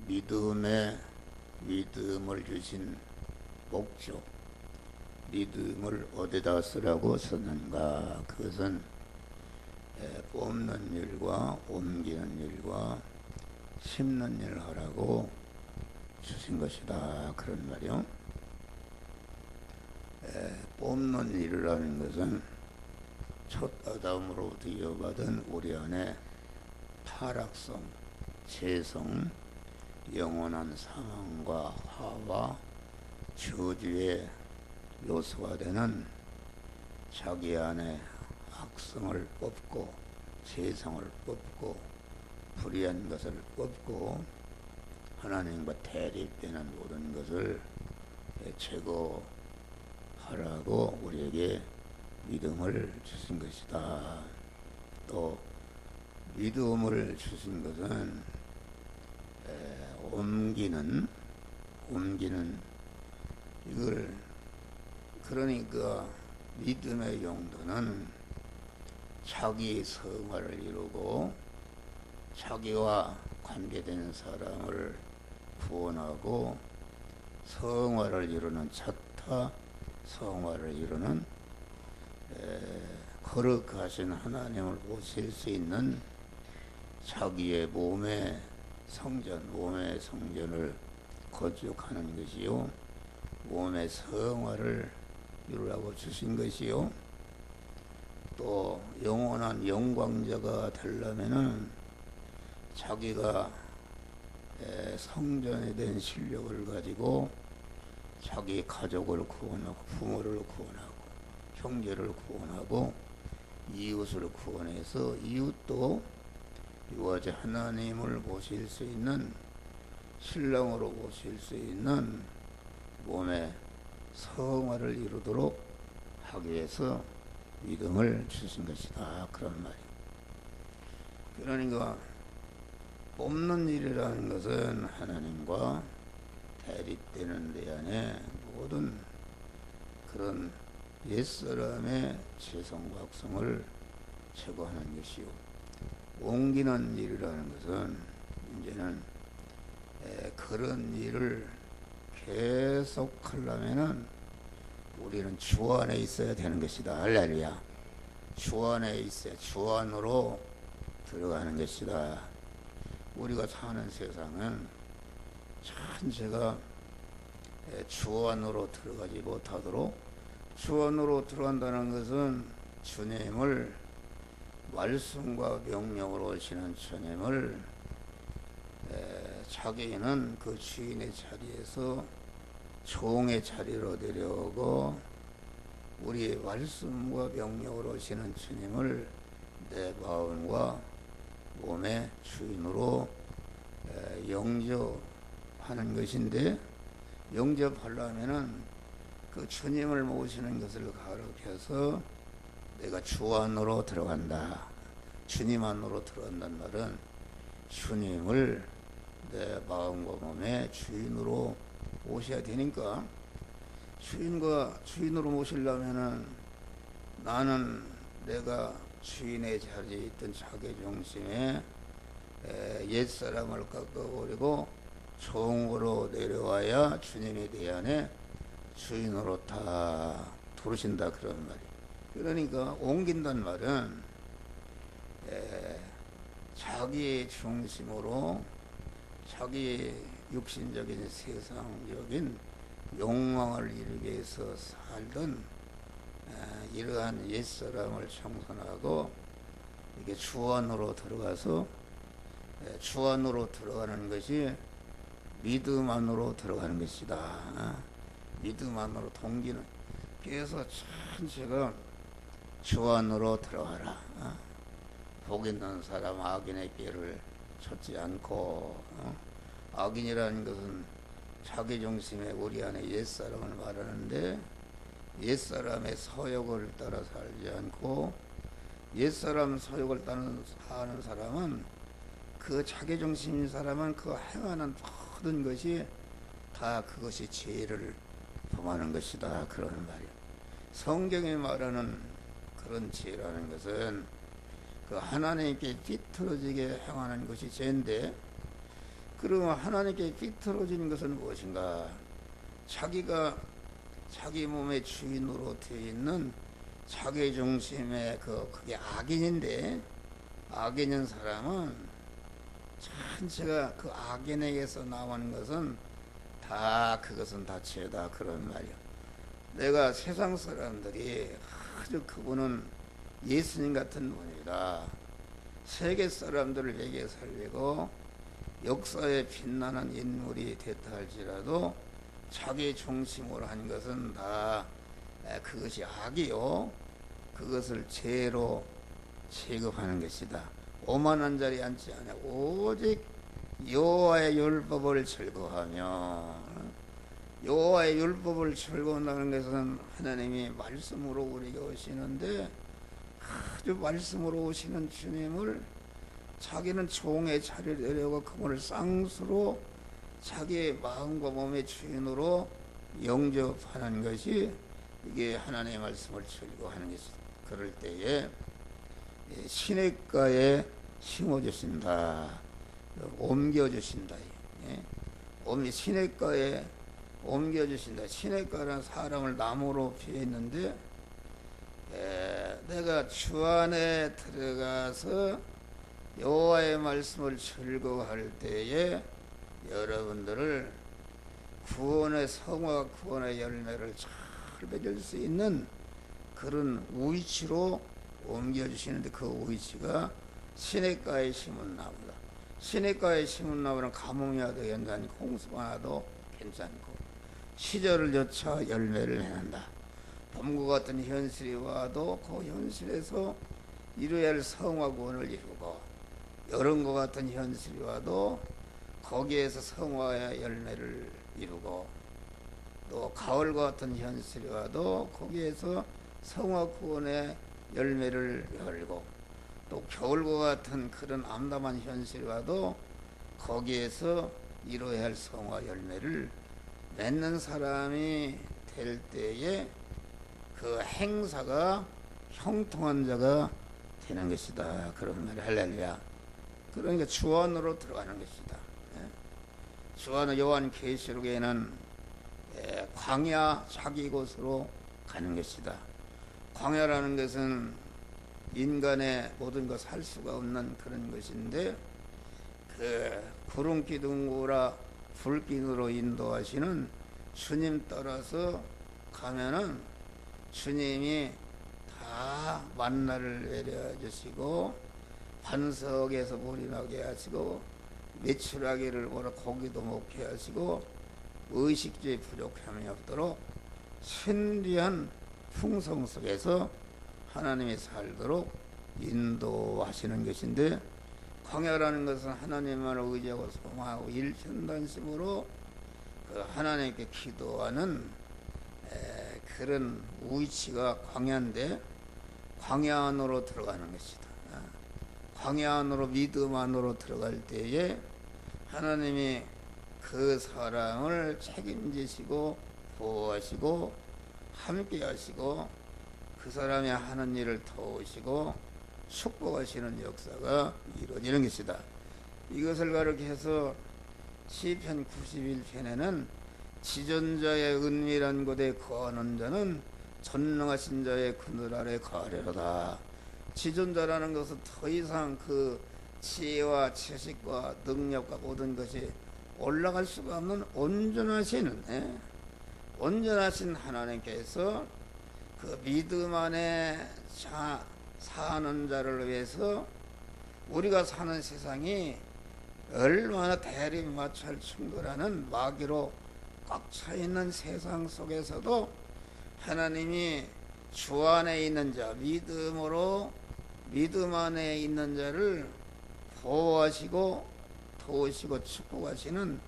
믿음을 주신 목적, 믿음을 어디다 쓰라고 썼는가? 그것은 뽑는 일과 옮기는 일과 심는 일을 하라고 주신 것이다. 그런 말이요. 뽑는 일이라는 것은 첫 아담으로부터 이어받은 우리 안에 타락성, 죄성, 영원한 사망과 화와 저주의 요소가 되는 자기 안에 악성을 뽑고 죄성을 뽑고 불의한 것을 뽑고 하나님과 대립되는 모든 것을 제거하라고 우리에게 믿음을 주신 것이다. 또 믿음을 주신 것은 옮기는 이걸, 그러니까 믿음의 용도는 자기 성화를 이루고 자기와 관계된 사람을 구원하고 성화를 이루는, 차타 성화를 이루는 거룩하신 하나님을 보실 수 있는 자기의 몸의 성전을 건축하는 것이요, 몸의 성화를 이루라고 주신 것이요, 또 영원한 영광자가 되려면은 자기가 성전에 대한 실력을 가지고 자기 가족을 구원하고 부모를 구원하고 형제를 구원하고 이웃을 구원해서 이웃도 이와 같이 하나님을 모실 수 있는, 신랑으로 모실 수 있는 몸의 성화를 이루도록 하기 위해서 믿음을 주신 것이다. 그런 말이에요. 그러니까 뽑는 일이라는 것은 하나님과 대립되는 데 안에 모든 그런 옛사람의 죄성과 악성을 제거하는 것이요, 옮기는 일이라는 것은 이제는 그런 일을 계속 하려면은 우리는 주 안에 있어야 되는 것이다. 할렐루야. 주 안에 있어야, 주 안으로 들어가는 것이다. 우리가 사는 세상은 전체가 주 안으로 들어가지 못하도록, 주 안으로 들어간다는 것은 주님을, 말씀과 명령으로 오시는 주님을 자기는 그 주인의 자리에서 종의 자리로 내려오고 우리 말씀과 명령으로 오시는 주님을 내 마음과 몸의 주인으로 영접하는 것인데, 영접하려면은 그 주님을 모시는 것을 가르쳐서 내가 주 안으로 들어간다. 주님 안으로 들어간다는 말은 주님을 내 마음과 몸의 주인으로 모셔야 되니까, 주인으로 모시려면은 나는 내가 주인의 자리에 있던 자기 중심에 옛사람을 깎아버리고 종으로 내려와야 주님에 대한 주인으로 다 부르신다. 그런 말이에요. 그러니까 옮긴다는 말은 자기 중심으로 자기 육신적인 세상적인 욕망을 이루기 위해서 살던 이러한 옛사람을 청산하고 이게 주 안으로 들어가서, 주 안으로 들어가는 것이 믿음 안으로 들어가는 것이다. 믿음 안으로 동기는, 그래서 전체가 주 안으로 들어가라. 복 있는 사람 악인의 길을 쫓지 않고, 악인이라는 것은 자기 중심에 우리 안에 옛사람을 말하는데, 옛사람의 서욕을 따라 살지 않고 옛사람 서욕을 따라 사는 사람은, 그 자기 중심인 사람은 그 행하는 모든 것이 다 그것이 죄를 범하는 것이다. 그런 말이야. 성경이 말하는 그런 죄라는 것은 그 하나님께 뒤틀어지게 행하는 것이 죄인데, 그러면 하나님께 삐뚤어진 것은 무엇인가? 자기가 자기 몸의 주인으로 되어 있는 자기 중심의 그게 악인인데, 악인인 사람은 전체가 그 악인에게서 나오는 것은 다 그것은 다 죄다 그런 말이야. 내가 세상 사람들이 아주 그분은 예수님 같은 분이다, 세계 사람들을 매개 살리고 역사에 빛나는 인물이 됐다 할지라도 자기 중심으로 한 것은 다 그것이 악이요, 그것을 죄로 취급하는 것이다. 오만한 자리에 앉지 않아 오직 여호와의 율법을 즐거워하며, 여호와의 율법을 즐거워한다는 것은 하나님이 말씀으로 우리에게 오시는데, 아주 말씀으로 오시는 주님을 자기는 종의 자리를 내려고 그분을 쌍수로 자기의 마음과 몸의 주인으로 영접하는 것이 이게 하나님의 말씀을 즐거워하는 것이다. 그럴 때에 시냇가에 심어주신다, 옮겨주신다. 시냇가에 옮겨주신다. 시냇가라는 사람을 나무로 피했는데, 내가 주 안에 들어가서 여호와의 말씀을 즐거워할 때에 여러분들을 구원의 성화와 구원의 열매를 잘 맺을 수 있는 그런 위치로 옮겨주시는데, 그 위치가 시냇가에 심은 나무다. 시냇가에 심은 나무는 가뭄이 와도 괜찮고 홍수가 와도 괜찮고 시절을 여차 열매를 내는다. 봄과 같은 현실이 와도 그 현실에서 이루어야 할 성화 구원을 이루고, 여름과 같은 현실이 와도 거기에서 성화의 열매를 이루고, 또 가을과 같은 현실이 와도 거기에서 성화 구원의 열매를 열고, 또 겨울과 같은 그런 암담한 현실이 와도 거기에서 이루어야 할 성화 열매를 맺는 사람이 될 때에 그 행사가 형통한 자가 되는 것이다. 그런 말이 할렐루야. 그러니까 주 안으로 들어가는 것이다. 주 안은 요한계시록에는 광야 자기 곳으로 가는 것이다. 광야라는 것은 인간의 모든 것 살 수가 없는 그런 것인데, 그 구름 기둥으로 불길으로 인도하시는 주님 따라서 가면은 주님이 다 만나를 내려 주시고, 반석에서 물이 나게 하시고, 매출하기를 오라 고기도 먹게 하시고, 의식주에 부족함이 없도록 신비한 풍성 속에서 하나님이 살도록 인도하시는 것인데, 광야라는 것은 하나님만을 의지하고 소망하고 일편단심으로 그 하나님께 기도하는 그런 위치가 광야인데, 광야 안으로 들어가는 것이다. 광야 안으로, 믿음 안으로 들어갈 때에 하나님이 그 사람을 책임지시고 보호하시고 함께 하시고 그 사람이 하는 일을 도우시고 축복하시는 역사가 이루어지는 것이다. 이것을 가르쳐서 시편 91편에는 지존자의 은밀한 곳에 거하는 자는 전능하신 자의 그늘 아래 거하리로다. 지존자라는 것은 더 이상 그 지혜와 지식과 능력과 모든 것이 올라갈 수가 없는 온전하신 하나님께서 그 믿음 안에 사는 자를 위해서 우리가 사는 세상이 얼마나 대립 마찰 충돌하는 마귀로 꽉 차 있는 세상 속에서도 하나님이 주 안에 있는 자, 믿음 안에 있는 자를 보호하시고 도우시고 축복하시는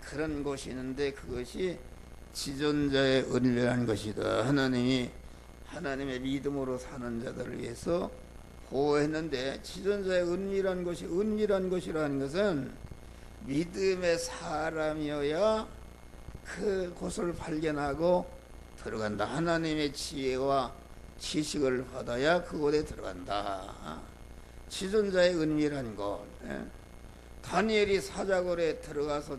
그런 곳이 있는데, 그것이 지존자의 은혜라는 것이다. 하나님의 믿음으로 사는 자들을 위해서 보호했는데, 지존자의 은밀한 것이라는 것은 믿음의 사람이어야 그 곳을 발견하고 들어간다. 하나님의 지혜와 지식을 받아야 그곳에 들어간다. 지존자의 은밀한 곳. 다니엘이 사자굴에 들어가서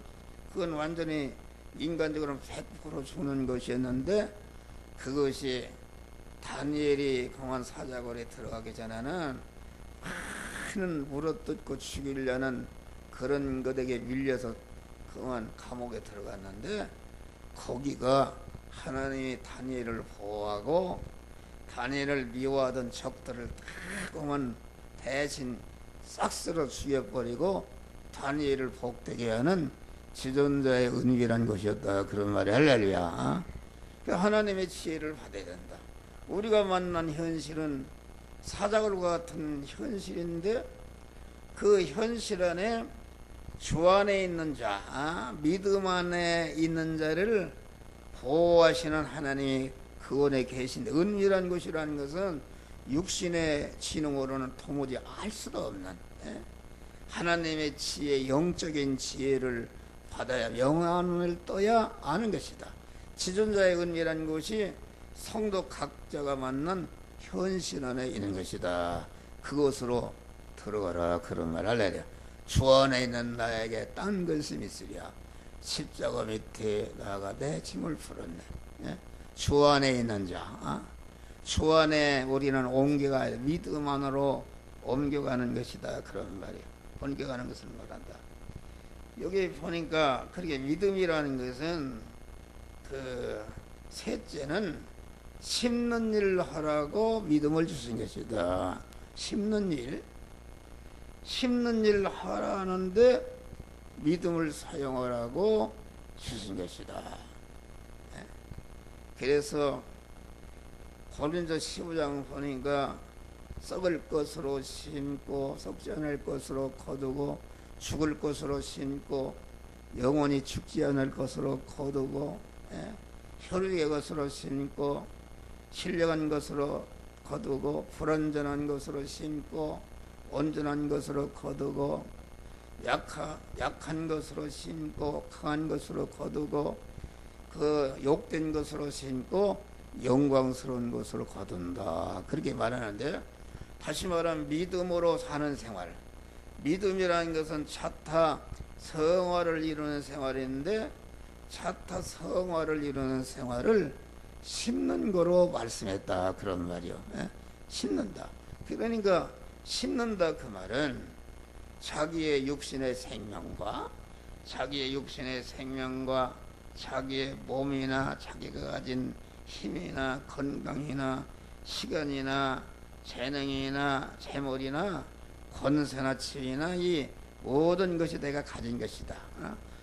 그건 완전히 인간적으로는 100% 죽는 것이었는데, 그것이 다니엘이 공안 사자굴에 들어가기 전에는 많은 물어뜯고 죽이려는 그런 것에게 밀려서 그만 감옥에 들어갔는데, 거기가 하나님이 다니엘을 보호하고 다니엘을 미워하던 적들을 다 그만 대신 싹 쓸어 죽여버리고 다니엘을 복되게 하는 지존자의 은혜란 것이었다, 그런 말이 할렐루야. 하나님의 지혜를 받아야 된다. 우리가 만난 현실은 사자굴과 같은 현실인데, 그 현실 안에 주 안에 있는 자, 믿음 안에 있는 자를 보호하시는 하나님이 그 안에 계신데, 은밀한 것이라는 것은 육신의 지능으로는 도무지 알 수도 없는 하나님의 지혜, 영적인 지혜를 받아야, 영안을 떠야 아는 것이다. 지존자의 은밀한 것이 성도 각자가 만난 현실 안에 있는 것이다. 그것으로 들어가라, 그런 말 할래요. 주 안에 있는 나에게 딴 것이 있으랴. 십자가 밑에 나가 내 짐을 풀었네. 주 안에 있는 자, 주 안에 우리는 옮겨가야 돼. 믿음 안으로 옮겨가는 것이다, 그런 말이에요. 옮겨가는 것을 말한다. 여기 보니까 그렇게 믿음이라는 것은 그 셋째는 심는 일을 하라고 믿음을 주신 것이다. 심는 일 하라는데 믿음을 사용하라고 주신 것이다. 그래서 고린도 15장 보니까 썩을 것으로 심고 썩지 않을 것으로 거두고 죽을 것으로 심고 영원히 죽지 않을 것으로 거두고 혈육의 것으로 심고 신령한 것으로 거두고 불완전한 것으로 심고 온전한 것으로 거두고 약한 것으로 심고 강한 것으로 거두고 그 욕된 것으로 심고 영광스러운 것으로 거둔다, 그렇게 말하는데, 다시 말하면 믿음으로 사는 생활, 믿음이라는 것은 차타 성화를 이루는 생활인데, 차타 성화를 이루는 생활을 심는 거로 말씀했다, 그런 말이요. 심는다. 그러니까 심는다 그 말은 자기의 육신의 생명과 자기의 몸이나 자기가 가진 힘이나 건강이나 시간이나 재능이나 재물이나 권세나 지위나 이 모든 것이 내가 가진 것이다.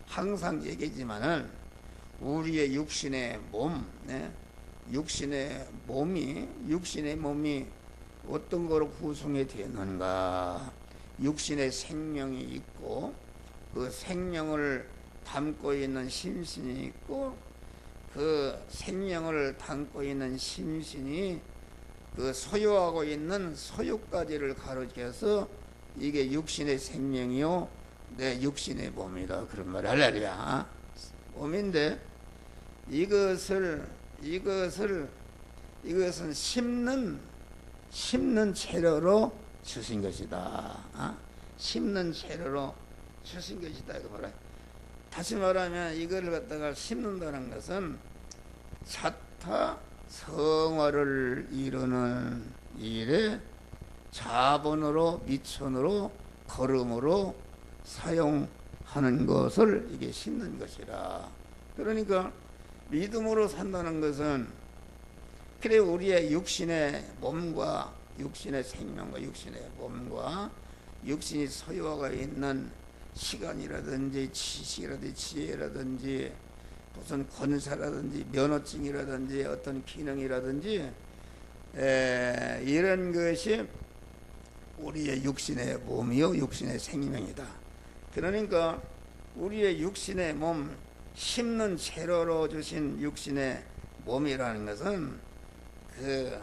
항상 얘기지만은 우리의 육신의 몸이 어떤 거로 구성이 되었는가? 육신의 생명이 있고, 그 생명을 담고 있는 심신이 있고, 그 생명을 담고 있는 심신이 그 소유하고 있는 소유까지를 가르쳐서 이게 육신의 생명이요, 내 육신의 몸이다, 그런 말 할렐루야. 몸인데 이것은 심는 재료로 주신 것이다. 심는 재료로 주신 것이다, 이거 뭐라. 다시 말하면 이걸 갖다가 심는다는 것은 차타 성화를 이루는 일에 자본으로, 미천으로, 걸음으로 사용하는 것을 이게 심는 것이라. 그러니까 믿음으로 산다는 것은, 그래 우리의 육신의 몸과 육신의 생명과 육신의 몸과 육신이 소유하고 있는 시간이라든지 지식이라든지 지혜라든지 무슨 권세라든지 면허증이라든지 어떤 기능이라든지 이런 것이 우리의 육신의 몸이요, 육신의 생명이다. 그러니까 우리의 육신의 몸, 심는 재료로 주신 육신의 몸이라는 것은 그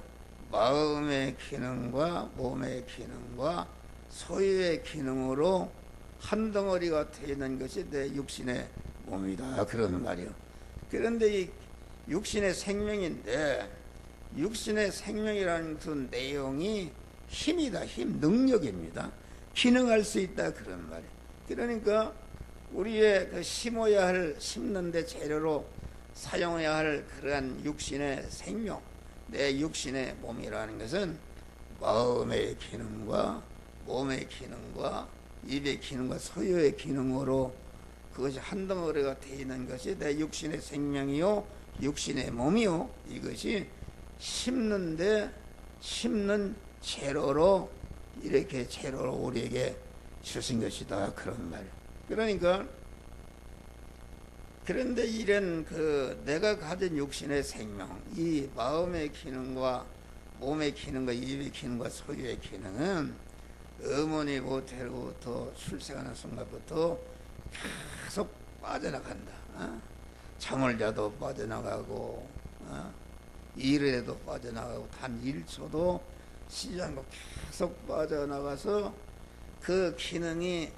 마음의 기능과 몸의 기능과 소유의 기능으로 한 덩어리가 되어 있는 것이 내 육신의 몸이다, 그런 말이요. 그런데 이 육신의 생명인데, 육신의 생명이라는 그 내용이 힘이다, 힘, 능력입니다. 기능할 수 있다, 그런 말이에요. 그러니까 우리의 그 심어야 할, 심는데 재료로 사용해야 할 그러한 육신의 생명, 내 육신의 몸이라는 것은 마음의 기능과 몸의 기능과 입의 기능과 소유의 기능으로 그것이 한 덩어리가 되어 있는 것이 내 육신의 생명이요 육신의 몸이요, 이것이 심는 재료로 이렇게 재료로 우리에게 주신 것이다, 그런 말. 그러니까 그런데 이런 그 내가 가진 육신의 생명, 이 마음의 기능과 몸의 기능과 입의 기능과 소유의 기능은 어머니 모태로부터 출생하는 순간부터 계속 빠져나간다. 잠을 자도 빠져나가고, 일을 해도 빠져나가고, 단 1초도 쉬지 않고 계속 빠져나가서 그 기능이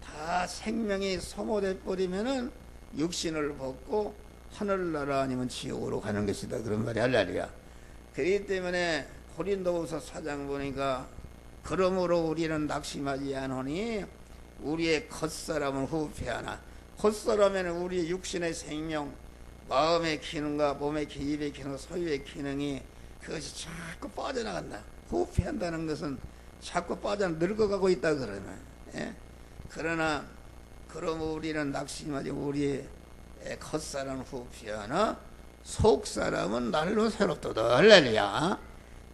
다 생명이 소모돼 버리면은 육신을 벗고 하늘나라 아니면 지옥으로 가는 것이다, 그런 말이 할렐루야. 그렇기 때문에 고린도후서 4장 보니까 그러므로 우리는 낙심하지 않으니 우리의 겉사람은 후패하나, 겉사람에는 우리의 육신의 생명, 마음의 기능과 몸의 기능, 입의 기능, 소유의 기능이 그것이 자꾸 빠져나간다. 후패한다는 것은 자꾸 늙어가고 있다, 그러면. 예? 그러나 그럼 우리는 낙심하지, 우리의 겉사람은 후패하나 속사람은 날로 새롭도다, 할렐루야.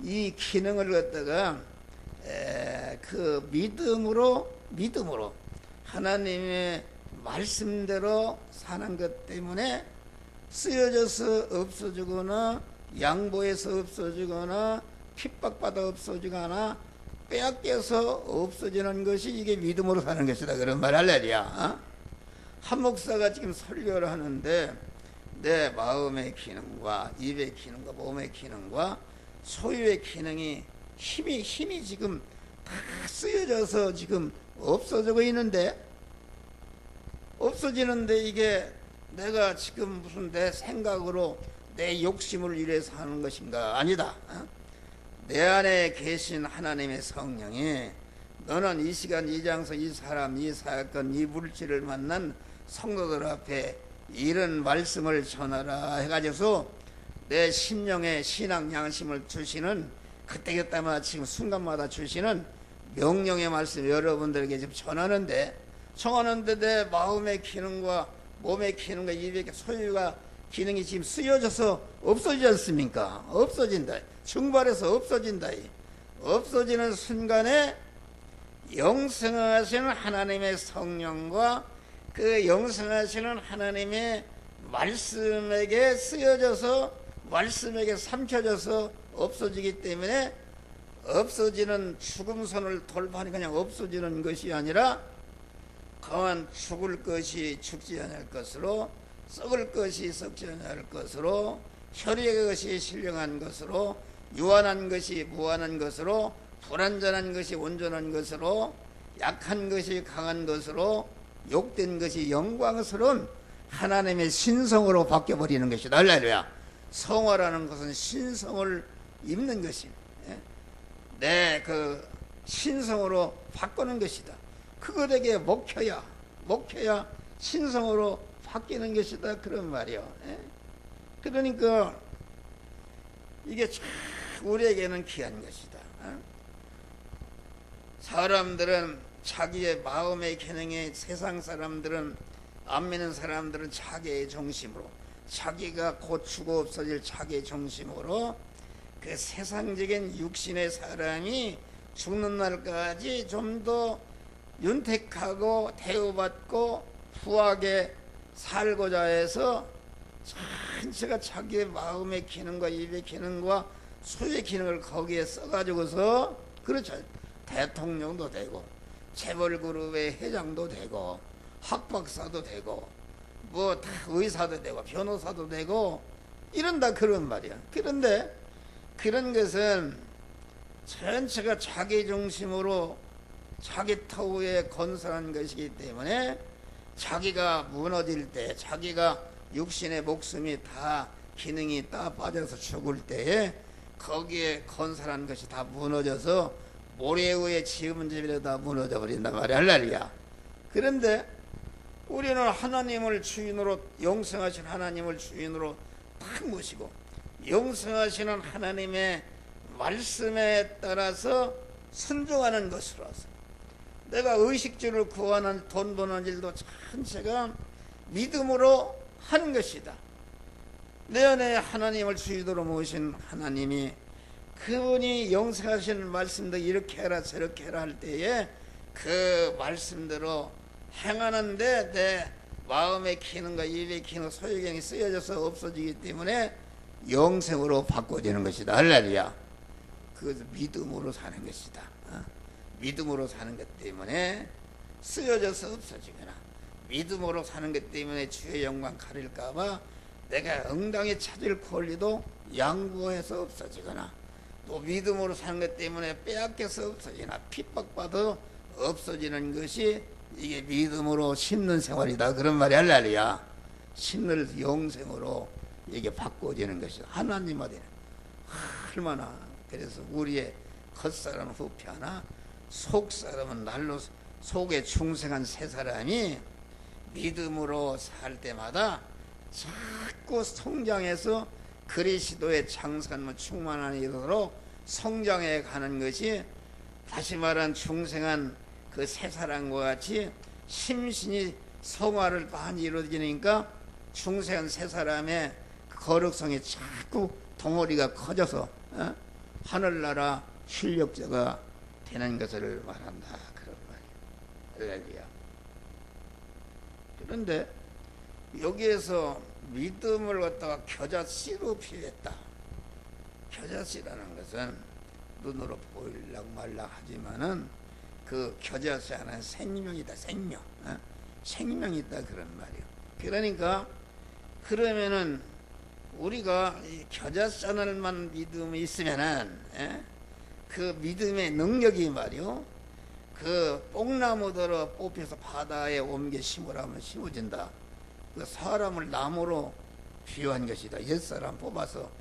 이 기능을 갖다가 그 믿음으로 하나님의 말씀대로 사는 것 때문에 쓰여져서 없어지거나 양보해서 없어지거나 핍박받아 없어지거나 빼앗겨서 없어지는 것이 이게 믿음으로 사는 것이다, 그런 말 할렐루야. 한 목사가 지금 설교를 하는데 내 마음의 기능과 입의 기능과 몸의 기능과 소유의 기능이 힘이 지금 다 쓰여져서 지금 없어지고 있는데, 없어지는데 이게 내가 지금 무슨 내 생각으로 내 욕심을 위해서 하는 것인가? 아니다. 내 안에 계신 하나님의 성령이 너는 이 시간 이 장소 이 사람 이 사건 이 물질을 만난 성도들 앞에 이런 말씀을 전하라 해가지고서 내 심령의 신앙 양심을 주시는, 그때그때마다 지금 순간마다 주시는 명령의 말씀 여러분들에게 지금 전하는데 내 마음의 기능과 몸의 기능과 입의 소유가 기능이 지금 쓰여져서 없어지지 않습니까? 없어진다. 증발해서 없어진다. 없어지는 순간에 영생하시는 하나님의 성령과 그 영생하시는 하나님의 말씀에게 쓰여져서 말씀에게 삼켜져서 없어지기 때문에 없어지는 죽음선을 돌파하니 그냥 없어지는 것이 아니라 가만 죽을 것이 죽지 않을 것으로, 썩을 것이 썩지 않을 것으로, 혈의 것이 신령한 것으로, 유한한 것이 무한한 것으로, 불완전한 것이 온전한 것으로, 약한 것이 강한 것으로, 욕된 것이 영광스러운 하나님의 신성으로 바뀌어버리는 것이다, 할렐루야. 성화라는 것은 신성을 입는 것입니다. 내 그 신성으로 바꾸는 것이다. 그것에게 먹혀야 신성으로 바뀌는 것이다, 그런 말이요. 그러니까 이게 참 우리에게는 귀한 것이다. 사람들은 자기의 마음의 기능에, 세상 사람들은, 안 믿는 사람들은 자기의 중심으로, 자기가 곧 죽어 없어질 자기의 중심으로 그 세상적인 육신의 사람이 죽는 날까지 좀 더 윤택하고 대우받고 후하게 살고자 해서 전체가 자기의 마음의 기능과 입의 기능과 소유의 기능을 거기에 써가지고서, 그렇죠, 대통령도 되고 재벌그룹의 회장도 되고 학박사도 되고 뭐 다 의사도 되고 변호사도 되고 이런다, 그런 말이야. 그런데 그런 것은 전체가 자기 중심으로 자기 터위에 건설한 것이기 때문에 자기가 무너질 때, 자기가 육신의 목숨이 다 기능이 다 빠져서 죽을 때에 거기에 건설한 것이 다 무너져서 모래 위에 지은 집이라 다 무너져 버린단 말이야, 할렐루야. 그런데 우리는 하나님을 주인으로, 영생하신 하나님을 주인으로 딱 모시고 영생하시는 하나님의 말씀에 따라서 순종하는 것으로서 내가 의식주를 구하는 돈 버는 일도 전체가 믿음으로 하는 것이다. 내 안에 하나님을 주인으로 모신 하나님이 그분이 영생하시는 말씀도 이렇게 해라 저렇게 해라 할 때에 그 말씀대로 행하는데 내 마음의 기능과 입의 기능 소유경이 쓰여져서 없어지기 때문에 영생으로 바꿔지는 것이다. 할렐루야. 그것을 믿음으로 사는 것이다. 믿음으로 사는 것 때문에 쓰여져서 없어지거나 믿음으로 사는 것 때문에 주의 영광 가릴까봐 내가 응당히 찾을 권리도 양보해서 없어지거나 또 믿음으로 사는 것 때문에 빼앗겨서 없어지나 핍박받아 없어지는 것이 이게 믿음으로 심는 생활이다. 그런 말이 할렐루야. 심을 영생으로 이게 바꿔지는 것이다. 하나님 어디는 얼마나 그래서 우리의 겉사람은 후피하나 속사람은 날로 속에 충성한 새 사람이 믿음으로 살 때마다 자꾸 성장해서 그리스도의 장성한 충만한 이도록 성장해 가는 것이 다시 말한 충성한 그 새 사람과 같이 심신이 성화를 많이 이루어지니까 충성한 새 사람의 거룩성이 자꾸 덩어리가 커져서 하늘나라 실력자가 되는 것을 말한다. 그런 말이에요. 할렐루야. 그런데 여기에서 믿음을 갖다가 겨자씨로 표현했다. 겨자씨라는 것은 눈으로 보일락 말락 하지만은 그 겨자씨 하나는 생명이다. 생명. 생명이 있다. 그런 말이에요. 그러니까 그러면은 우리가 이 겨자씨 하나만 믿음이 있으면은 그 믿음의 능력이 말이요. 그 뽕나무들어 뽑혀서 바다에 옮겨 심으라면 심어진다. 그 사람을 나무로 비유한 것이다. 옛사람 뽑아서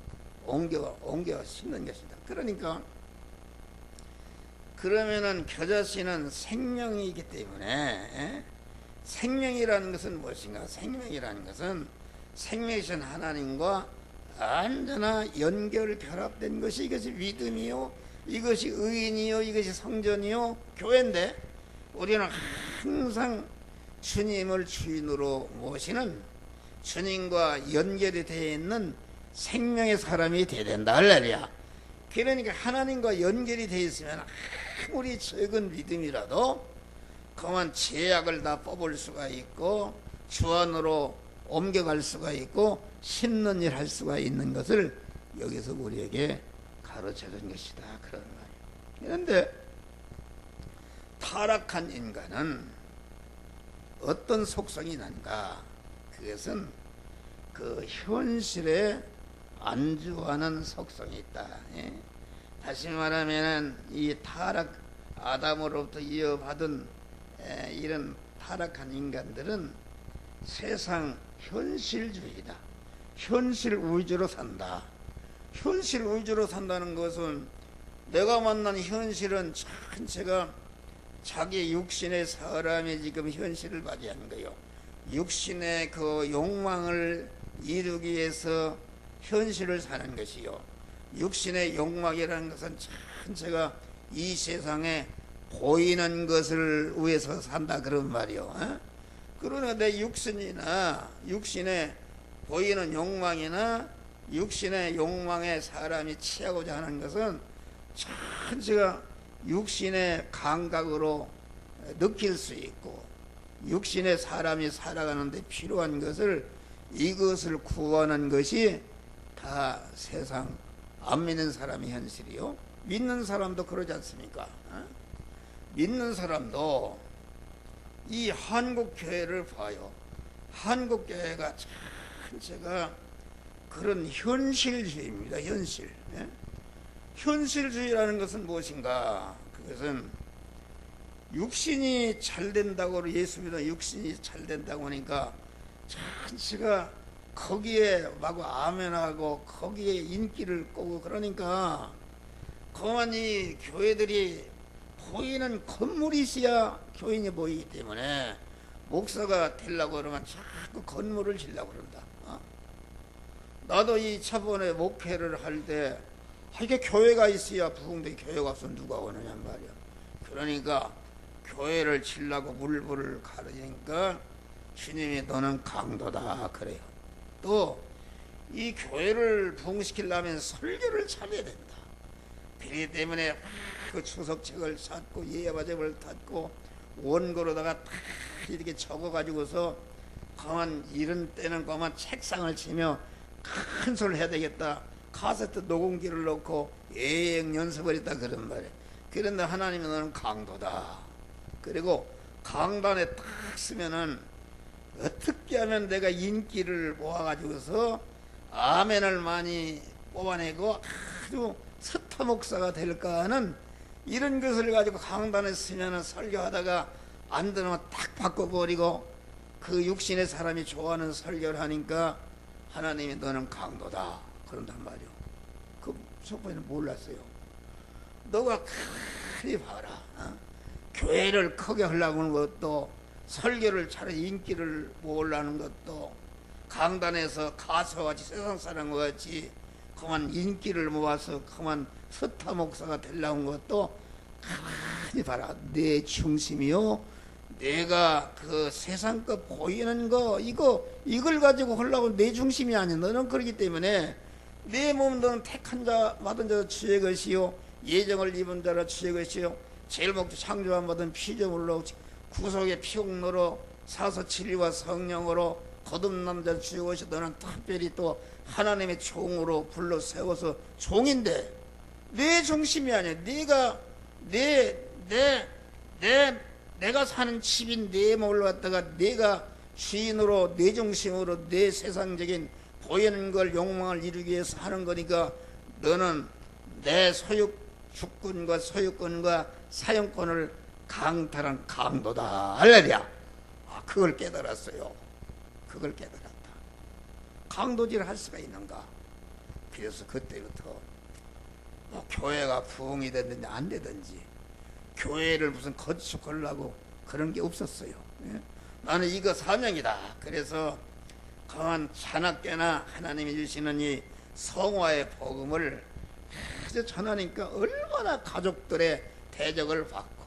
옮겨 심는 것이다. 그러니까 그러면은 겨자씨는 생명이기 때문에 생명이라는 것은 무엇인가? 생명이라는 것은 생명이신 하나님과 언제나 연결 결합된 것이 이것이 믿음이요, 이것이 의인이요, 이것이 성전이요, 교회인데 우리는 항상 주님을 주인으로 모시는 주님과 연결이 되어 있는 생명의 사람이 되어야 된다. 할렐루야. 그러니까 하나님과 연결이 되어 있으면 아무리 적은 믿음이라도 그만 제약을 다 뽑을 수가 있고 주 안으로 옮겨갈 수가 있고 심는 일 할 수가 있는 것을 여기서 우리에게 가르쳐 준 것이다. 그런 말이에요. 그런데 타락한 인간은 어떤 속성이 있는가? 그것은 그 현실에 안주하는 속성이 있다. 다시 말하면 이 타락 아담으로부터 이어받은 이런 타락한 인간들은 세상 현실주의다. 현실 위주로 산다. 현실 위주로 산다는 것은 내가 만난 현실은 전체가 자기 육신의 사람이 지금 현실을 맞이하는 거예요. 육신의 그 욕망을 이루기 위해서 현실을 사는 것이요. 육신의 욕망이라는 것은 전체가 이 세상에 보이는 것을 위해서 산다. 그런 말이요. 그러나 내 육신이나 육신에 보이는 욕망이나 육신의 욕망에 사람이 취하고자 하는 것은 전체가 육신의 감각으로 느낄 수 있고 육신의 사람이 살아가는데 필요한 것을 이것을 구하는 것이 다 세상 안 믿는 사람의 현실이요. 믿는 사람도 그러지 않습니까? 믿는 사람도 이 한국교회를 봐요. 한국교회가 전체가 그런 현실주의입니다. 현실. 현실주의라는 것은 무엇인가? 그것은 육신이 잘 된다고 예수 믿어 육신이 잘 된다고 하니까 전체가 거기에 마구 아멘하고 거기에 인기를 꼬고 그러니까 그만 이 교회들이 보이는 건물이 있어야 교인이 보이기 때문에 목사가 되려고 그러면 자꾸 건물을 지려고 그런다. 나도 이 차번에 목회를 할 때 이게 교회가 있어야 부흥대 교회가 없으면 누가 오느냐 말이야. 그러니까 교회를 지려고 물불을 가르니까 주님이 너는 강도다 그래요. 또 이 교회를 부흥시키려면 설교를 잘해야 된다. 그렇기 때문에 그 추석책을 찾고 예화집을 닫고 원고로다가 다 이렇게 적어가지고서 가만 이런 때는 가만 책상을 치며 큰 소리를 해야 되겠다. 카세트 녹음기를 넣고 예행 연습을 했다 그런 말이에요. 그런데 하나님이 너는 강도다. 그리고 강단에 딱 쓰면은 어떻게 하면 내가 인기를 모아가지고서 아멘을 많이 뽑아내고 아주 스타 목사가 될까 하는 이런 것을 가지고 강단에 쓰면은 설교하다가 안 되면 딱 바꿔버리고 그 육신의 사람이 좋아하는 설교를 하니까 하나님이 너는 강도다 그런단 말이오. 그 속보에는 몰랐어요. 너가 크게 봐라. 교회를 크게 하려고 하는 것도 설교를 차라리 인기를 모으려는 것도 강단에서 가수같이 세상 사람과 같이 그만 인기를 모아서 그만 스타 목사가 되려는 것도 가만히 봐라. 내 중심이요. 내가 그 세상 거 보이는 거 이걸 가지고 하려고 내 중심이 아니야. 너는 그렇기 때문에 내 몸 너는 택한 자 받은 자 주의 것이요 예정을 입은 자라 주의 것이요 제일 목적 창조한 받은 피조물로 구속의 피용로로 사서 진리와 성령으로 거듭난 자 주의 것이 너는 특별히 또 하나님의 종으로 불러 세워서 종인데 내 중심이 아니야. 내가 사는 집인 내 몸을 갖다가 내가 주인으로 내 중심으로 내 세상적인 보이는 걸 욕망을 이루기 위해서 하는 거니까 너는 내 주권과 소유권과 사용권을 강탈한 강도다. 할렐루야. 그걸 깨달았어요. 그걸 깨달았다. 강도질을 할 수가 있는가? 그래서 그때부터 교회가 부흥이 되든지 안 되든지 교회를 무슨 건축하려고 그런 게 없었어요. 나는 이거 사명이다. 그래서 강한 자나깨나 하나님이 주시는 이 성화의 복음을 아주 전하니까 얼마나 가족들의 대적을 받고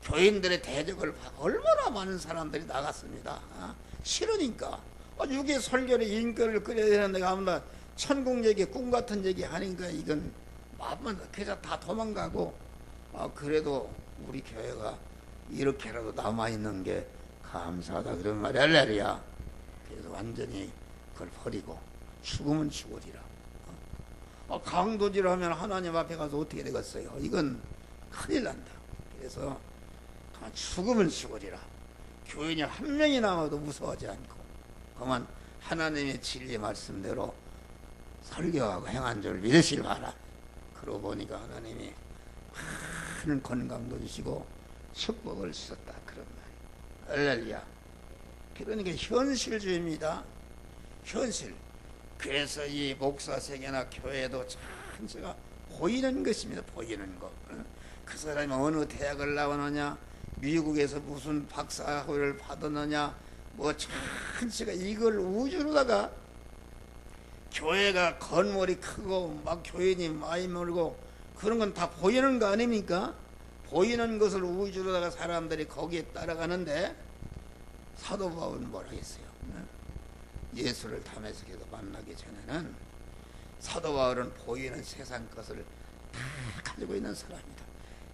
교인들의 대적을 받고 얼마나 많은 사람들이 나갔습니다. 싫으니까 이게 설교를 인격을 끓여야 되는데 아무나 천국 얘기 꿈 같은 얘기 하니까 이건 마음만 그래서 다 도망가고 그래도 우리 교회가 이렇게라도 남아있는 게 감사하다 그런 말이 할렐루야. 그래서 완전히 그걸 버리고 죽으면 죽으리라. 강도질 하면 하나님 앞에 가서 어떻게 되겠어요? 이건 큰일 난다. 그래서 죽으면 죽으리라. 교인이 한 명이 남아도 무서워하지 않고 그만 하나님의 진리 말씀대로 설교하고 행한 줄 믿으실 바라. 그러고 보니까 하나님이 많은 건강도 주시고 축복을 주셨다 그런 말이에요. 할렐루야. 그러니까 현실주의입니다. 현실. 그래서 이 목사 세계나 교회도 전체가 보이는 것입니다. 보이는 것. 그 사람이 어느 대학을 나오느냐, 미국에서 무슨 박사학위를 받았느냐, 전체가 이걸 우주로다가 교회가 건물이 크고 막 교인이 많이 몰고 그런 건 다 보이는 거 아닙니까? 보이는 것을 우주로다가 사람들이 거기에 따라가는데 사도 바울은 뭐라 했어요? 예수를 담에색에서 만나기 전에는 사도 바울은 보이는 세상 것을 다 가지고 있는 사람이다.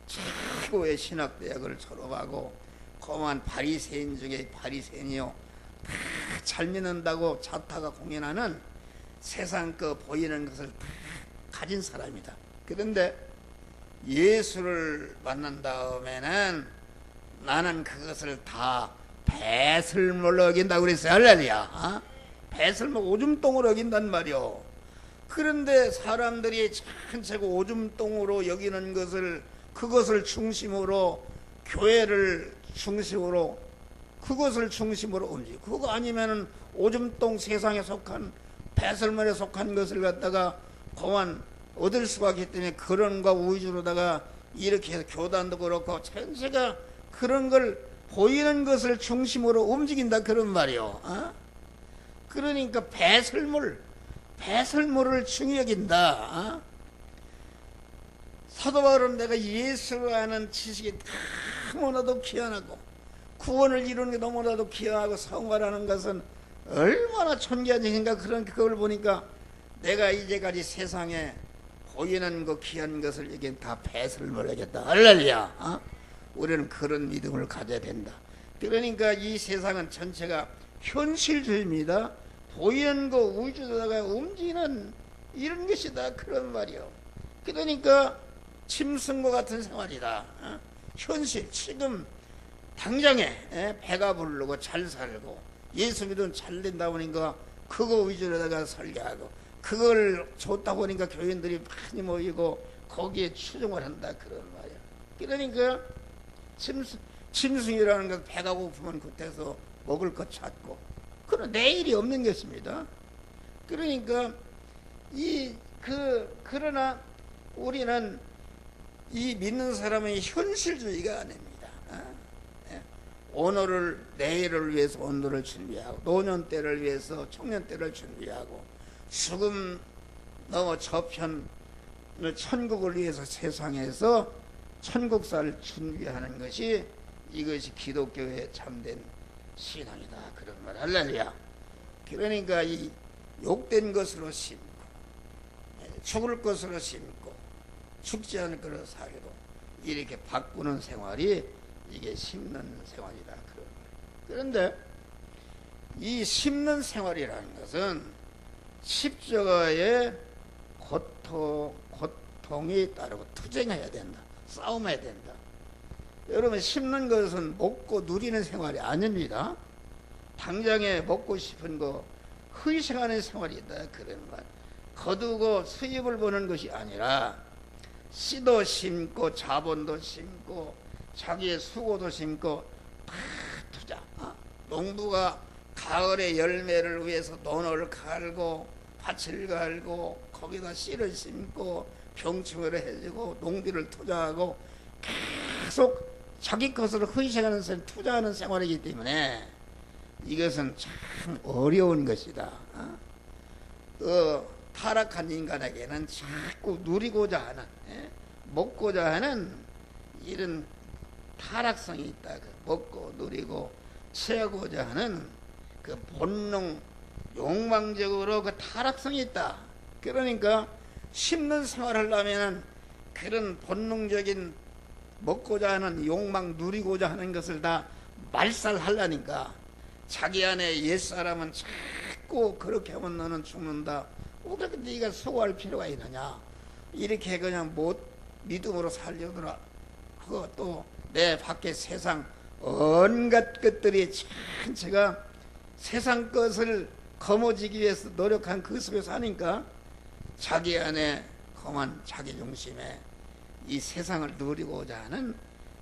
최고의 신학대학을 졸업하고 거만 바리새인 중에 바리새인이요 다 잘 믿는다고 자타가 공연하는 세상 거 보이는 것을 다 가진 사람이다. 그런데 예수를 만난 다음에는 나는 그것을 다 배설물로 여긴다고 그랬어요. 할렐루야. 배설물 오줌똥으로 여긴단 말이요. 그런데 사람들이 전체가 오줌똥으로 여기는 것을 그것을 중심으로 교회를 중심으로 그것을 중심으로 움직이고 그거 아니면은 오줌똥 세상에 속한 배설물에 속한 것을 갖다가 그만 얻을 수가 있기 때문에 그런 거 위주로다가 이렇게 해서 교단도 그렇고 전체가 그런 걸 보이는 것을 중심으로 움직인다 그런 말이요. 그러니까 배설물을 중히 여긴다. 사도 바울은 내가 예수라는 지식이 너무나도 귀하고 구원을 이루는 게 너무나도 귀하고 성화라는 것은 얼마나 존귀한 일인가. 그걸 보니까 내가 이제까지 세상에 보이는 거 귀한 것을 여긴 다 배설물 여겼다. 할렐루야. 우리는 그런 믿음을 가져야 된다. 그러니까 이 세상은 전체가 현실주의입니다. 보이는 거 우주에다가 움직이는 이런 것이다 그런 말이요. 그러니까 짐승과 같은 생활이다. 현실 지금 당장에 배가 부르고 잘 살고 예수 믿으면 잘 된다 보니까 그거 위주로다가 설계하고 그걸 좋다 보니까 교인들이 많이 모이고 거기에 추종을 한다 그런 말이야. 그러니까 짐승이라는 것 배가 고프면 그때서 먹을 것 찾고 그런 내일이 없는 것입니다. 그러니까 그러나 우리는 이 믿는 사람은 현실주의가 아닙니다. 오늘을 내일을 위해서 오늘을 준비하고 노년 때를 위해서 청년 때를 준비하고 죽음 넘어 저편 천국을 위해서 세상에서 천국사를 준비하는 것이 이것이 기독교의 참된 신앙이다 그런 말. 할렐루야. 그러니까 이 욕된 것으로 심고 죽을 것으로 심고 죽지 않을 것으로 살고 이렇게 바꾸는 생활이 이게 심는 생활이다 그런 말. 그런데 이 심는 생활이라는 것은 십자가의 고통이 따르고 투쟁해야 된다. 싸움해야 된다. 여러분 심는 것은 먹고 누리는 생활이 아닙니다. 당장에 먹고 싶은 거 의식하는 생활이다 그런 말. 거두고 수입을 보는 것이 아니라 씨도 심고 자본도 심고 자기의 수고도 심고 다 투자. 농부가 가을에 열매를 위해서 논을 갈고 밭을 갈고 거기다 씨를 심고 병충해를 해주고 농비를 투자하고 계속 자기 것으로 헌신하는 투자하는 생활이기 때문에 이것은 참 어려운 것이다. 타락한 인간에게는 자꾸 누리고자 하는 먹고자 하는 이런 타락성이 있다. 먹고 누리고 채우고자 하는 그 본능 욕망적으로 그 타락성이 있다. 그러니까 심는 생활을 하려면 그런 본능적인 먹고자 하는 욕망 누리고자 하는 것을 다 말살하려니까 자기 안에 옛사람은 자꾸 그렇게 하면 너는 죽는다. 어떻게 네가 수고할 필요가 있느냐. 이렇게 그냥 못 믿음으로 살려더라. 그것도 내 밖에 세상 온갖 것들이 전체가 세상 것을 거머쥐기 위해서 노력한 그 속에서 하니까 자기 안에 험한 자기 중심에 이 세상을 누리고자 하는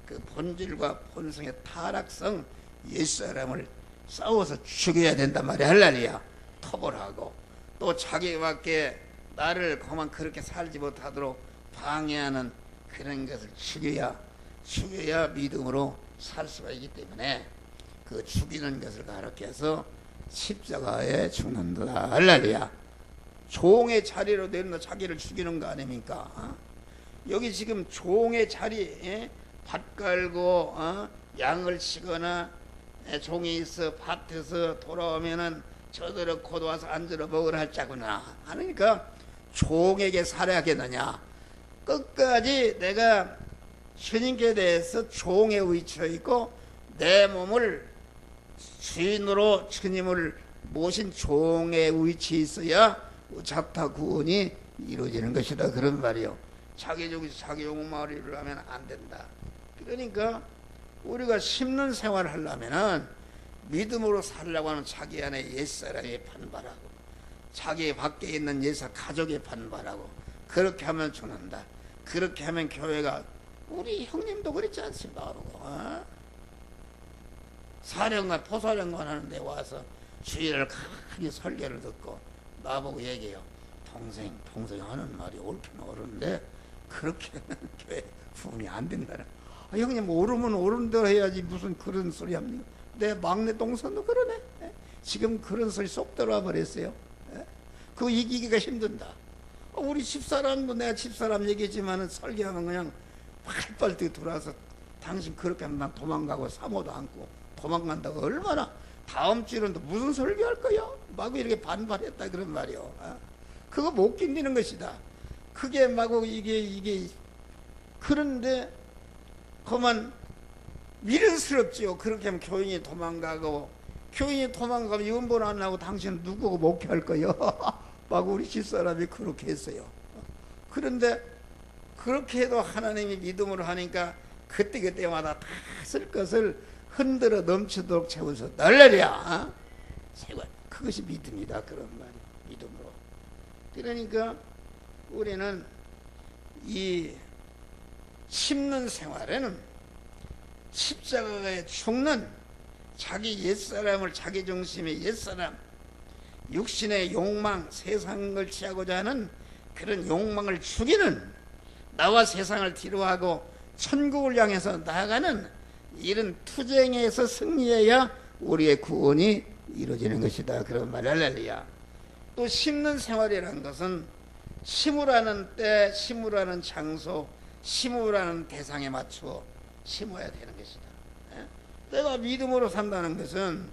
그 본질과 본성의 타락성 옛사람을 싸워서 죽여야 된단 말이야. 할렐루야. 토벌하고 또 자기밖에 나를 그만 그렇게 살지 못하도록 방해하는 그런 것을 죽여야 믿음으로 살 수가 있기 때문에 그 죽이는 것을 가르쳐서 십자가에 죽는다. 할렐루야. 종의 자리로 내려 자기를 죽이는 거 아닙니까? 여기 지금 종의 자리, 밭 갈고 양을 치거나 종이 있어 밭에서 돌아오면은 저들어 곧 와서 앉으러 먹으라 할자구나 하니까 종에게 살아야겠느냐. 끝까지 내가 주님께 대해서 종에 위치해 있고 내 몸을 주인으로 주님을 모신 종의 위치에 있어야 자타 구원이 이루어지는 것이다 그런 말이요. 자기 욕망을 하면 안 된다. 그러니까 우리가 심는 생활을 하려면은 믿음으로 살려고 하는 자기 안에 옛사람이 반발하고 자기 밖에 있는 옛사 가족이 반발하고 그렇게 하면 죽는다. 그렇게 하면 교회가 우리 형님도 그랬지 않습니까? 사령관 포사령관 하는데 와서 주일을 가만히 설교를 듣고 나보고 얘기해요. 동생 하는 말이 옳긴 옳은데 그렇게는 교회 부흥이 안 된다는. 형님 오르면 오른 대로 해야지 무슨 그런 소리 합니까? 내 막내 동생도 그러네. 지금 그런 소리 쏙 들어와 버렸어요. 그거 이기기가 힘든다. 우리 집사람도 내가 집사람 얘기했지만은 설교하면 그냥 팔팔 뛰어 돌아서 당신 그렇게 하면 난 도망가고 사모도 않고 도망간다고 얼마나 다음 주에는 또 무슨 설교할 거야? 마구 이렇게 반발했다 그런 말이요. 그거 못 견디는 것이다. 그게 마구 이게 그런데 그만 미련스럽지요. 그렇게 하면 교인이 도망가고 교인이 도망가면 연본 안 하고 당신은 누구고 목회할 거요? 마구 우리 집사람이 그렇게 했어요. 그런데 그렇게 해도 하나님이 믿음으로 하니까 그때그때마다 다 쓸 것을 흔들어 넘치도록 채워서 날려야 그것이 믿음이다 그런 말이 믿음으로. 그러니까 우리는 이 심는 생활에는 십자가에 죽는 자기 옛사람을 자기 중심의 옛사람 육신의 욕망 세상을 취하고자 하는 그런 욕망을 죽이는 나와 세상을 뒤로하고 천국을 향해서 나아가는 이런 투쟁에서 승리해야 우리의 구원이 이루어지는 것이다 그런 말. 할렐루야. 또 심는 생활이라는 것은 심으라는 때 심으라는 장소 심으라는 대상에 맞추어 심어야 되는 것이다. 내가 믿음으로 산다는 것은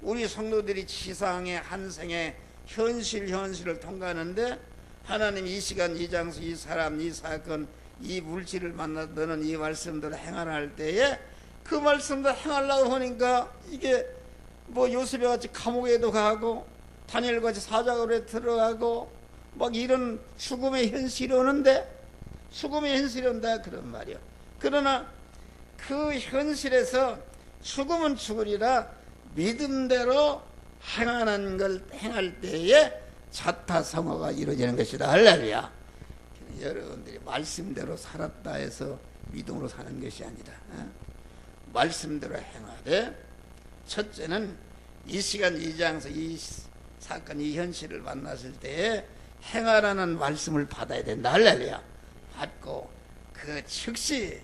우리 성도들이 지상의 한 생의 현실을 통과하는데 하나님 이 시간 이 장소 이 사람 이 사건 이 물질을 만나 너는 이 말씀대로 행하라 할 때에 그 말씀대로 행하려고 하니까 이게 뭐 요셉이 같이 감옥에도 가고 다니엘 같이 사자굴에 들어가고 막 이런 죽음의 현실이 오는데 죽음의 현실이 온다 그런 말이요. 그러나 그 현실에서 죽음은 죽으리라 믿음대로 행하는 걸 행할 때에 자타성어가 이루어지는 것이다. 할렐루야. 여러분들이 말씀대로 살았다 해서 믿음으로 사는 것이 아니다. 말씀대로 행하되 첫째는 이 시간 이 장소 이 사건 이 현실을 만났을 때에 행하라는 말씀을 받아야 된다. 할렐루야. 받고 그 즉시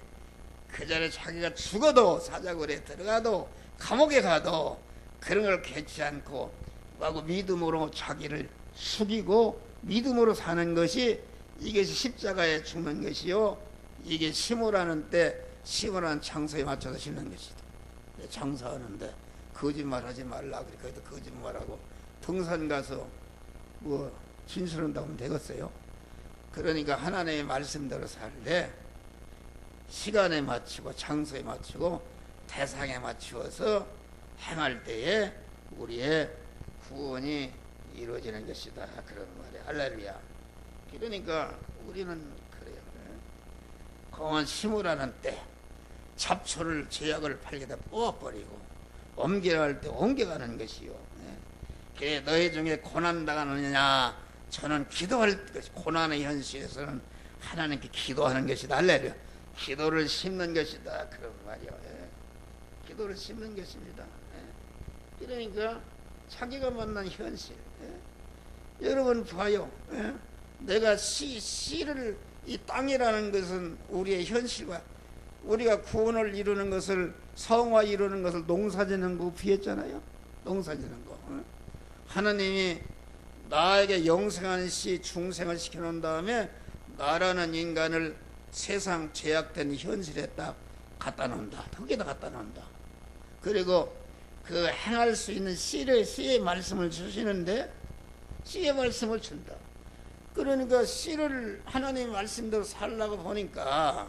그 자리에 자기가 죽어도 사자굴에 들어가도 감옥에 가도 그런 걸 개치 않고 하고 믿음으로 자기를 숙이고 믿음으로 사는 것이 이것이 십자가에 죽는 것이요 이게 심으라는 때 심으라는 장소에 맞춰서 심는 것이다. 장사하는데 거짓말하지 말라 그래 거기도 거짓말하고 등산 가서 뭐 진술한다고 하면 되겠어요? 그러니까 하나님의 말씀대로 살되 시간에 맞추고 장소에 맞추고 대상에 맞추어서 행할 때에 우리의 구원이 이루어지는 것이다 그런 말이야. 할렐루야. 그러니까 우리는 그래요. 공원 심으라는 때 잡초를 제약을 팔게다 뽑아버리고 옮기라 할 때 옮겨가는 것이요. 그래 너희 중에 고난당하느냐 저는 기도할 것 고난의 현실에서는 하나님께 기도하는 것이다. 할렐루야. 기도를 심는 것이다 그런 말이요. 기도를 심는 것입니다. 그러니까 자기가 만난 현실. 여러분 봐요. 내가 씨를 이 땅이라는 것은 우리의 현실과 우리가 구원을 이루는 것을 성화 이루는 것을 농사짓는 거 비했잖아요. 농사짓는 거. 하나님이 나에게 영생하는 씨 중생을 시켜놓은 다음에 나라는 인간을 세상 제약된 현실에 딱 갖다 놓는다. 거기다 갖다 놓는다. 그리고 그 행할 수 있는 씨의 말씀을 주시는데 씨의 말씀을 준다. 그러니까 씨를 하나님의 말씀대로 살라고 보니까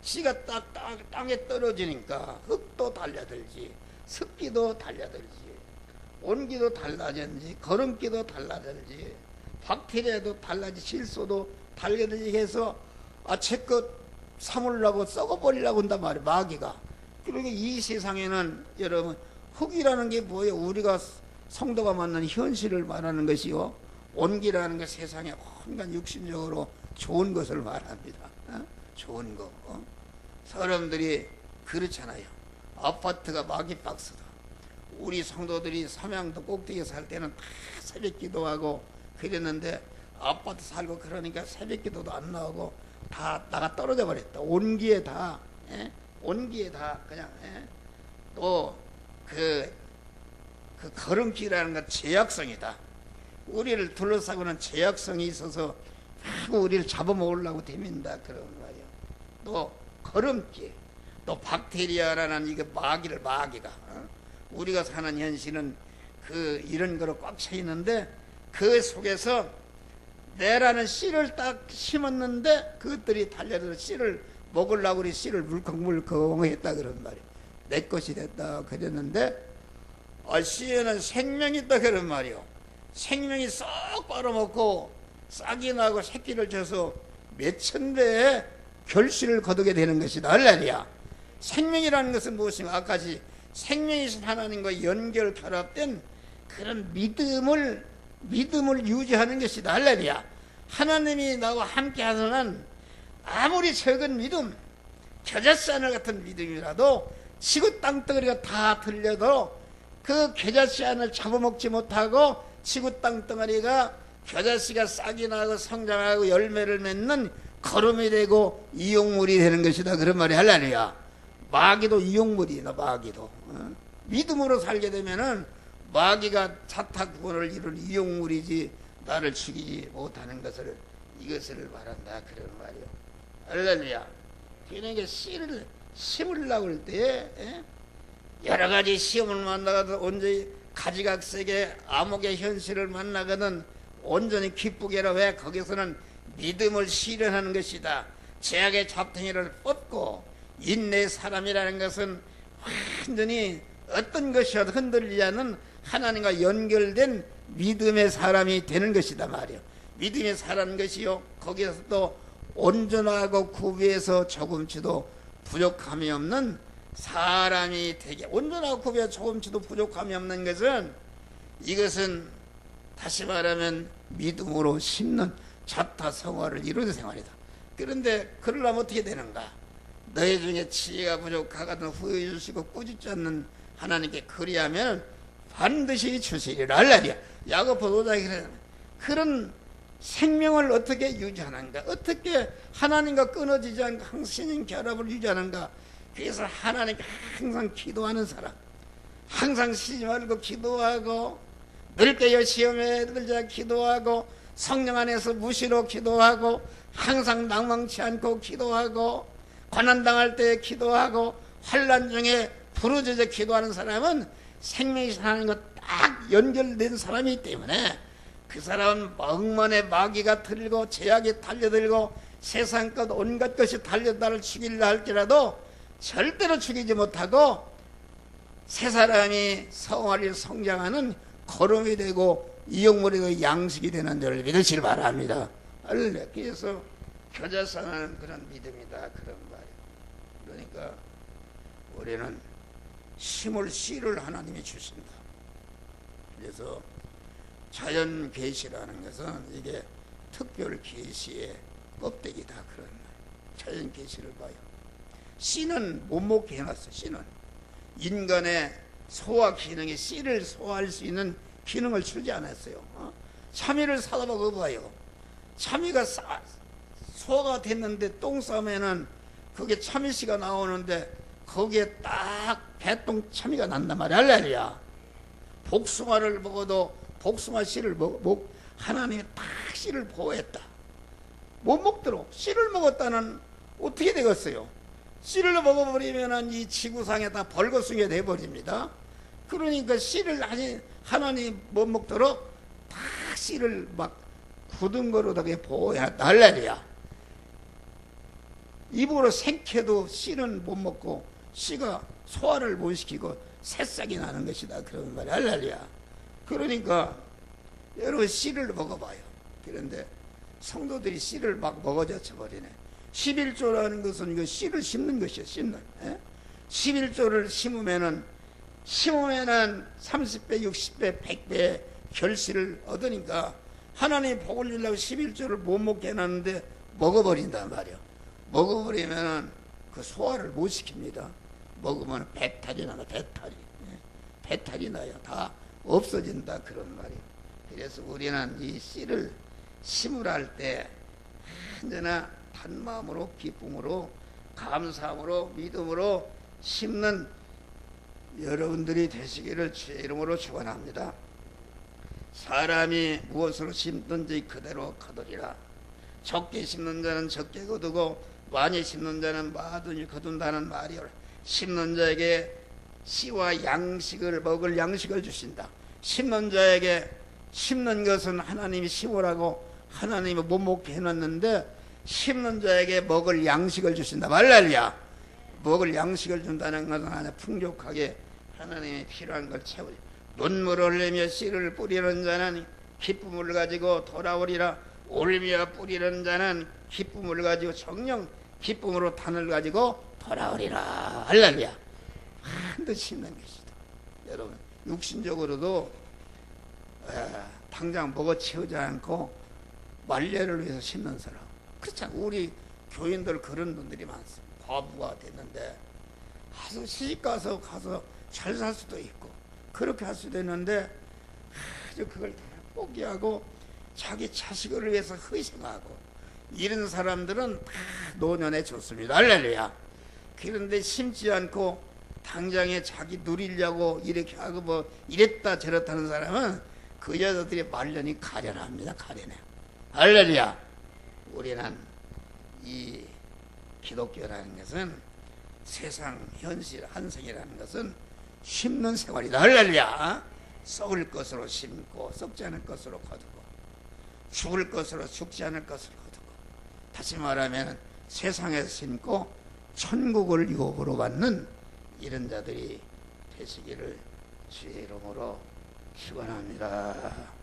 씨가 딱 땅에 떨어지니까 흙도 달려들지 습기도 달려들지 온기도 달라졌지 거름기도 달라들지 박테리아도 달라지 질소도 달려들지 해서 제것 삼으려고 썩어버리려고 한단 말이에요. 마귀가. 그러니까 이 세상에는 여러분 흙이라는 게 뭐예요? 우리가 성도가 만난 현실을 말하는 것이요 온기라는 게 세상에 온갖 육신적으로 좋은 것을 말합니다. 좋은 거. 사람들이 그렇잖아요. 아파트가 마귀박스다. 우리 성도들이 삼양도 꼭대기에 살 때는 다 새벽 기도하고 그랬는데 아파트 살고 그러니까 새벽 기도도 안 나오고 다 나가 떨어져 버렸다. 온기에 다 온기에 다 그냥 또 그 걸음길이라는 건 제약성이다. 우리를 둘러싸고는 제약성이 있어서 자꾸 우리를 잡아먹으려고 대민다 그런 말이야. 또 걸음길, 또 박테리아라는 이게 마귀가 우리가 사는 현실은 그 이런 거로 꽉 차 있는데 그 속에서 내라는 씨를 딱 심었는데 그것들이 달려들어 씨를 먹으려고 우리 씨를 물컹물컹 했다 그런 말이야. 내 것이 됐다 그랬는데 씨에는 생명이 있다 그런 말이요. 생명이 쏙 빨아먹고 싹이 나고 새끼를 쳐서 몇천 배의 결실을 거두게 되는 것이다. 할렐루야. 생명이라는 것은 무엇인가? 아까지 생명이신 하나님과 연결 결합된 그런 믿음을 유지하는 것이다. 할렐루야. 하나님이 나와 함께 하서는 아무리 적은 믿음, 겨자씨하늘 같은 믿음이라도 지구 땅덩어리가 다 들려도 그 겨자씨하늘 잡아먹지 못하고 지구 땅덩어리가 겨자씨가 싹이 나고 성장하고 열매를 맺는 거름이 되고 이용물이 되는 것이다. 그런 말이 할렐루야. 마귀도 이용물이다. 마귀도 믿음으로 살게 되면은 마귀가 자타구원을 이룬 이용물이지 나를 죽이지 못하는 이것을 말한다 그런 말이요. 할렐루야. 그러니까 씨를 심으려고 할 때 여러 가지 시험을 만나거든 언제 가지각색의 암흑의 현실을 만나거든 온전히 기쁘게라. 왜? 거기서는 믿음을 실현하는 것이다. 죄악의 잡탱이를 뻗고 인내의 사람이라는 것은 완전히 어떤 것이어도 흔들리지 않는 하나님과 연결된 믿음의 사람이 되는 것이다 말이요. 믿음의 사람인 것이요. 거기에서 또 온전하고 구비해서 조금치도 부족함이 없는 사람이 되게. 온전하고 구비해서 조금치도 부족함이 없는 것은 이것은 다시 말하면 믿음으로 심는 자타성화를 이루는 생활이다. 그런데 그러려면 어떻게 되는가? 너희 중에 지혜가 부족하거든 후회 주시고 꾸짖지 않는 하나님께 그리하면 반드시 주시리라. 할렐루야. 야고보 5장에 그래. 그런 생명을 어떻게 유지하는가? 어떻게 하나님과 끊어지지 않고 항상 결합을 유지하는가? 그래서 하나님께 항상 기도하는 사람, 항상 쉬지 말고 기도하고 늘 깨어 시험에 들자 기도하고 성령 안에서 무시로 기도하고 항상 낭망치 않고 기도하고 고난당할 때 기도하고 환난 중에 부르짖어 기도하는 사람은 생명이신 하나님과 딱 연결된 사람이기 때문에 그 사람은 멍먼의 마귀가 들고 제약이 달려들고 세상 것 온갖 것이 달려나를 죽이려 할지라도 절대로 죽이지 못하고 새 사람이 성화를 성장하는 거름이 되고 이용물이 되고 양식이 되는 줄을 믿으시길 바랍니다. 그래서 겨자씨하는 그런 믿음이다 그런 말이에요. 그러니까 우리는 심을 씨를 하나님이 주신다. 그래서 자연 계시라는 것은 이게 특별 계시의 껍데기다 그런 말이에요. 자연 계시를 봐요. 씨는 못 먹게 해놨어. 씨는 인간의 소화 기능이 씨를 소화할 수 있는 기능을 주지 않았어요. 참이를 사다 먹어봐요. 참이가 소화가 됐는데 똥 싸면은 그게 참이씨가 나오는데 거기에 딱 배똥 참이가 난단 말이야. 할렐루야. 복숭아를 먹어도 복숭아 씨를 하나님이 딱 씨를 보호했다. 못 먹도록 씨를 먹었다는 어떻게 되겠어요? 씨를 먹어버리면 이 지구상에 다 벌거숭이가 돼버립니다. 그러니까 씨를 하나님 못 먹도록 다 씨를 막 굳은 거로 보호했다. 할렐루야. 입으로 생채도 씨는 못 먹고 씨가 소화를 못 시키고 새싹이 나는 것이다. 그런 말이야. 할렐루야. 그러니까 여러분 씨를 먹어봐요. 그런데 성도들이 씨를 막 먹어져쳐 버리네. 11조라는 것은 이거 씨를 심는 것이에요. 심는. 11조를 심으면은 30배, 60배, 100배 결실을 얻으니까 하나님이 복을 주려고 11조를 못 먹게 해놨는데 먹어버린단 말이에요. 먹어버리면 그 소화를 못 시킵니다. 먹으면 배탈이 나요. 배탈이 나요. 다 없어진다 그런 말이에요. 그래서 우리는 이 씨를 심으라 할 때 언제나 단마음으로 기쁨으로 감사함으로 믿음으로 심는 여러분들이 되시기를 주의 이름으로 축원합니다. 사람이 무엇으로 심든지 그대로 거두리라. 적게 심는 자는 적게 거두고 많이 심는 자는 많이 거둔다는 말이오라. 심는 자에게 씨와 양식을 먹을 양식을 주신다. 심는 자에게 심는 것은 하나님이 심으라고 하나님이 못 먹게 해놨는데 심는 자에게 먹을 양식을 주신다. 말랄야. 먹을 양식을 준다는 것은 하나 풍족하게 하나님이 필요한 걸 채우리. 눈물을 흘리며 씨를 뿌리는 자는 기쁨을 가지고 돌아오리라. 울며 뿌리는 자는 기쁨을 가지고 정령 기쁨으로 단을 가지고 돌아오리라. 할렐루야. 반드시 심는 것이다. 여러분 육신적으로도 당장 먹어 채우지 않고 말년을 위해서 심는 사람. 그렇잖아. 우리 교인들 그런 분들이 많습니다. 과부가 됐는데 가서 시집가서 잘 살 수도 있고 그렇게 할 수도 있는데 아주 그걸 다 포기하고 자기 자식을 위해서 희생하고 이런 사람들은 다 노년에 좋습니다. 할렐루야. 그런데 심지 않고 당장에 자기 누리려고 이렇게 하고 뭐 이랬다 저랬다 하는 사람은 그 여자들이 말년이 가련합니다. 가련해. 할렐루야. 우리는 이 기독교라는 것은 세상 현실 한생이라는 것은 심는 생활이다. 할렐루야. 썩을 것으로 심고 썩지 않을 것으로 거두고 죽을 것으로 죽지 않을 것으로 거두고 다시 말하면 세상에서 심고 천국을 유업으로 받는 이런 자들이 되시기를 주의 이름으로 축원합니다.